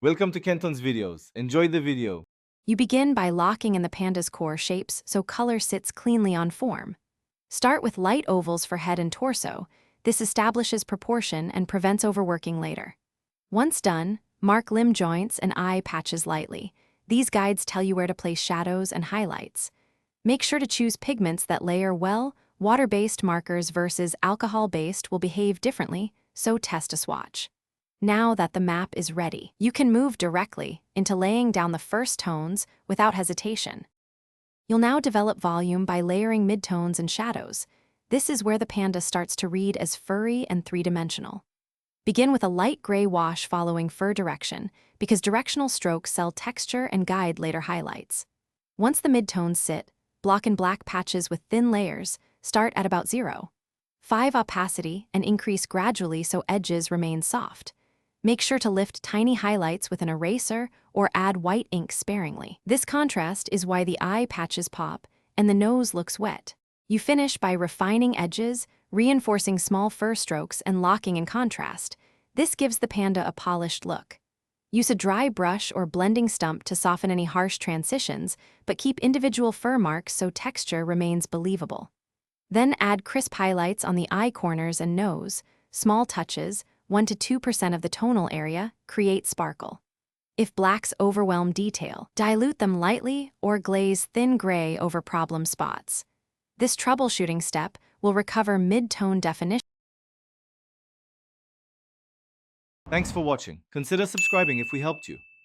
Welcome to Kenton's videos. Enjoy the video. You begin by locking in the panda's core shapes so color sits cleanly on form. Start with light ovals for head and torso. This establishes proportion and prevents overworking later. Once done, mark limb joints and eye patches lightly. These guides tell you where to place shadows and highlights. Make sure to choose pigments that layer well. Water-based markers versus alcohol-based will behave differently, so test a swatch. Now that the map is ready, you can move directly into laying down the first tones without hesitation. You'll now develop volume by layering midtones and shadows. This is where the panda starts to read as furry and three-dimensional. Begin with a light gray wash following fur direction, because directional strokes sell texture and guide later highlights. Once the midtones sit, block in black patches with thin layers. Start at about 0.5 opacity and increase gradually so edges remain soft. Make sure to lift tiny highlights with an eraser or add white ink sparingly. This contrast is why the eye patches pop and the nose looks wet. You finish by refining edges, reinforcing small fur strokes, and locking in contrast. This gives the panda a polished look. Use a dry brush or blending stump to soften any harsh transitions, but keep individual fur marks so texture remains believable. Then add crisp highlights on the eye corners and nose. Small touches, 1 to 2% of the tonal area, create sparkle. If blacks overwhelm detail, dilute them lightly or glaze thin gray over problem spots. This troubleshooting step will recover mid-tone definition. Thanks for watching. Consider subscribing if we helped you.